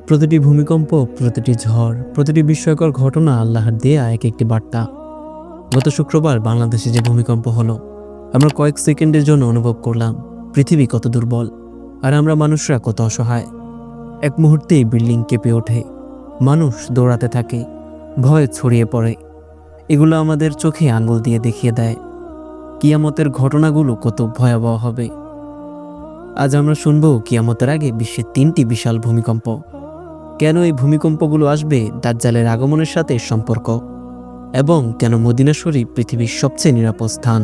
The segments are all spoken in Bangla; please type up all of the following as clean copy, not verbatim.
প্রতিটি ভূমিকম্প, প্রতিটি ঝড়, প্রতিটি বিস্ময়কর ঘটনা আল্লাহর দেয়া এক একটি বার্তা। গত শুক্রবার বাংলাদেশে যে ভূমিকম্প হলো, আমরা কয়েক সেকেন্ডের জন্য অনুভব করলাম পৃথিবী কত দুর্বল আর আমরা মানুষরা কত অসহায়। এক মুহূর্তেই বিল্ডিং কেঁপে ওঠে, মানুষ দৌড়াতে থাকে, ভয় ছড়িয়ে পড়ে। এগুলো আমাদের চোখে আঙুল দিয়ে দেখিয়ে দেয় কিয়ামতের ঘটনাগুলো কত ভয়াবহ হবে। আজ আমরা শুনব কিয়ামতের আগে বিশ্বের 3টি বিশাল ভূমিকম্প। কেন এই ভূমিকম্পগুলো আসবে, দাজ্জালের আগমনের সাথে সম্পর্ক, এবং কেন মদিনা শরীফ পৃথিবীর সবচেয়ে নিরাপদ স্থান।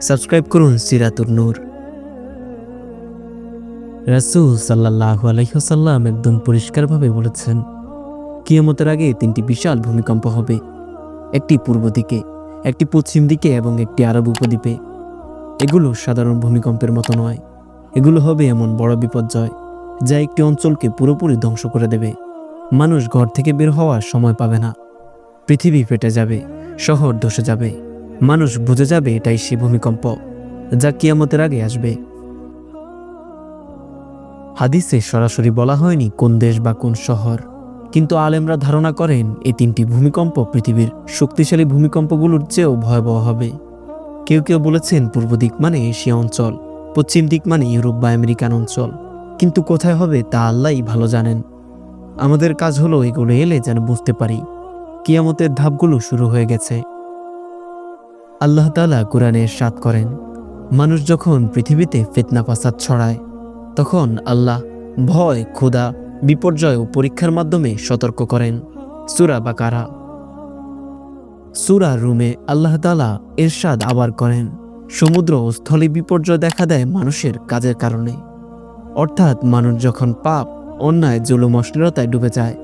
সাবস্ক্রাইব করুন সিরাতুন নূর। রাসূল সাল্লাল্লাহু আলাইহি ওয়াসাল্লাম একদম পরিষ্কারভাবে বলেছেন, কিয়ামতের আগে 3টি বিশাল ভূমিকম্প হবে, একটি পূর্ব দিকে, একটি পশ্চিম দিকে এবং একটি আরব উপদ্বীপে। এগুলো সাধারণ ভূমিকম্পের মতো নয়, এগুলো হবে এমন বড় বিপর্যয় যা একটি অঞ্চলকে পুরোপুরি ধ্বংস করে দেবে। মানুষ ঘর থেকে বের হওয়ার সময় পাবে না, পৃথিবী ফেটে যাবে, শহর ধসে যাবে, মানুষ বুঝে যাবে এটাই সে ভূমিকম্প যা কিয়ামতের আগে আসবে। হাদিসে সরাসরি বলা হয়নি কোন দেশ বা কোন শহর, কিন্তু আলেমরা ধারণা করেন এই 3টি ভূমিকম্প পৃথিবীর শক্তিশালী ভূমিকম্পগুলোর চেয়েও ভয়াবহ হবে। কেউ কেউ বলেছেন পূর্ব দিক মানে এশিয়া অঞ্চল, পশ্চিম দিক মানে ইউরোপ বা আমেরিকান অঞ্চল, কিন্তু কোথায় হবে তা আল্লাহই ভালো জানেন। আমাদের কাজ হলো এগুলো এলে যেন বুঝতে পারি কিয়ামতের ধাপগুলো শুরু হয়ে গেছে। আল্লাহ তাআলা কুরআনে ইরশাদ করেন, মানুষ যখন পৃথিবীতে ফিতনা ফাসাদ ছড়ায় তখন আল্লাহ ভয়, ক্ষুধা, বিপর্যয় ও পরীক্ষার মাধ্যমে সতর্ক করেন। সূরা বাকারা। সূরা রুমে আল্লাহ তাআলা ইরশাদ আবার করেন, সমুদ্র ও স্থলে বিপর্যয় দেখা দেয় মানুষের কাজের কারণে। অর্থাৎ মানুষ যখন পাপ, অন্যায়, জুলুম, অশ্লীলতায় ডুবে যায়,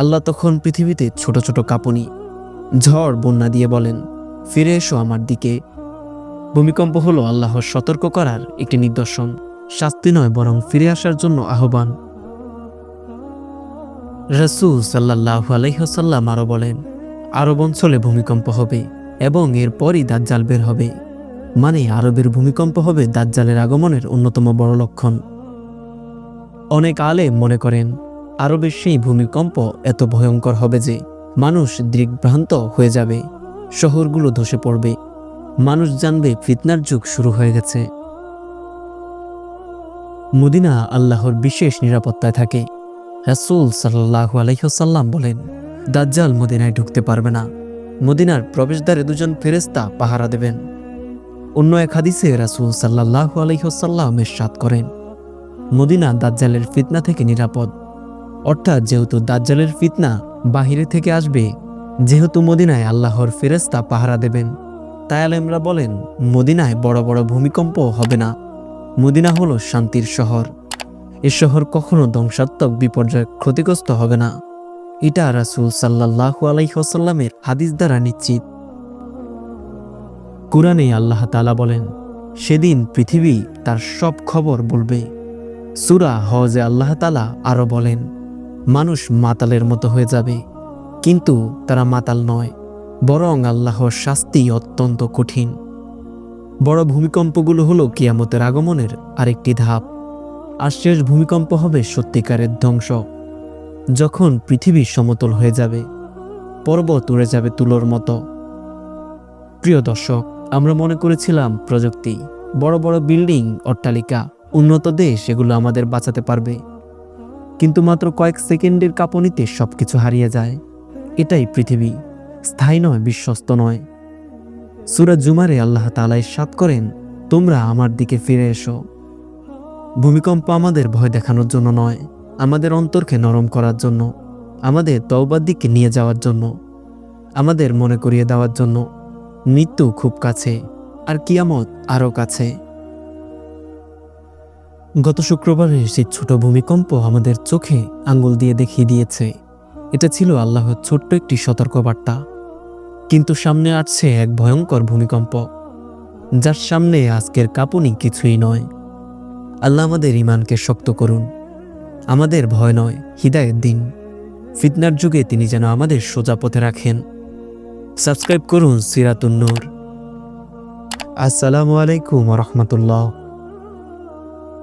আল্লাহ তখন পৃথিবীতে ছোট ছোট কাঁপুনি, ঝড়, বন্যা দিয়ে বলেন, ফিরে এসো আমার দিকে। ভূমিকম্প হলো আল্লাহর সতর্ক করার একটি নিদর্শন, শাস্তি নয় বরং ফিরে আসার জন্য আহ্বান। রাসূল সাল্লাল্লাহু আলাইহি ওয়াসাল্লাম আরো বলেন, আরব অঞ্চলে ভূমিকম্প হবে এবং এরপরই দাজ্জাল বের হবে। মানে আরবের ভূমিকম্প হবে দাজ্জালের আগমনের অন্যতম বড় লক্ষণ। অনেক আলেম মনে করেন আরবের সেই ভূমিকম্প এত ভয়ঙ্কর হবে যে মানুষ দিগ্ভ্রান্ত হয়ে যাবে, শহরগুলো ধসে পড়বে, মানুষ জানবে ফিতনার যুগ শুরু হয়ে গেছে। মদিনা আল্লাহর বিশেষ নিরাপত্তায় থাকে। রাসূল সাল্লাল্লাহু আলাইহি ওয়াসাল্লাম বলেন, দাজ্জাল মদিনায় ঢুকতে পারবে না, মদিনার প্রবেশদ্বারে 2জন ফেরেশতা পাহারা দেবেন। অন্য এক হাদিসে রাসূল সাল্লাল্লাহু আলাইহি ওয়াসাল্লাম ইরশাদ করেন, মদিনা দাজ্জালের ফিতনা থেকে নিরাপদ। অর্থাৎ যেহেতু দাজ্জালের ফিতনা বাহিরে থেকে আসবে, যেহেতু মদিনায় আল্লাহর ফেরেশতা পাহারা দেবেন, তাই আলেমরা বলেন মদিনায় বড় বড় ভূমিকম্প হবে না। মদিনা হলো শান্তির শহর, এ শহর কখনো ধ্বংসাত্মক বিপর্যয় ক্ষতিগ্রস্ত হবে না। এটা রাসূল সাল্লাল্লাহু আলাইহি ওয়াসাল্লামের হাদিস দ্বারা নিশ্চিত। কুরআনে আল্লাহ তাআলা বলেন, সেদিন পৃথিবী তার সব খবর বলবে। সূরা হজে আল্লাহ তাআলা আরো বলেন, মানুষ মাতালের মতো হয়ে যাবে, কিন্তু তারা মাতাল নয়, বরং আল্লাহর শাস্তি অত্যন্ত কঠিন। বড় ভূমিকম্পগুলো হলো কিয়ামতের আগমনের আরেকটি ধাপ। আর শেষ ভূমিকম্প হবে সত্যিকারের ধ্বংস, যখন পৃথিবী সমতল হয়ে যাবে, পর্বত উড়ে যাবে তুলোর মতো। প্রিয় দর্শক, আমরা মনে করেছিলাম প্রযুক্তি, বড় বড় বিল্ডিং, অট্টালিকা, উন্নত দেশ এগুলো আমাদের বাঁচাতে পারবে, কিন্তু মাত্র কয়েক সেকেন্ডের কাঁপুনিতে সবকিছু হারিয়ে যায়। এটাই পৃথিবী, স্থায়ী নয়, বিশ্বস্ত নয়। সূরা জুমারে আল্লাহ তাআলা ইরশাদ করেন, তোমরা আমার দিকে ফিরে এসো। ভূমিকম্প আমাদের ভয় দেখানোর জন্য নয়, আমাদের অন্তরকে নরম করার জন্য, আমাদের তওবার দিকে নিয়ে যাওয়ার জন্য, আমাদের মনে করিয়ে দেওয়ার জন্য মৃত্যু খুব কাছে আর কিয়ামত আরও কাছে। গত শুক্রবারের সেই ছোট ভূমিকম্প আমাদের চোখে আঙ্গুল দিয়ে দেখিয়ে দিয়েছে এটা ছিল আল্লাহর ছোট্ট একটি সতর্কবার্তা। কিন্তু সামনে আসছে এক ভয়ঙ্কর ভূমিকম্প, যার সামনে আজকের কাঁপুনি কিছুই নয়। আল্লাহ আমাদের ঈমানকে শক্ত করুন, আমাদের ভয় নয়, হিদায়াত দিন। ফিতনার যুগে তিনি যেন আমাদের সোজা পথে রাখেন। সাবস্ক্রাইব করুন সিরাতুন নূর। আসসালামু আলাইকুম ওয়া রাহমাতুল্লাহ।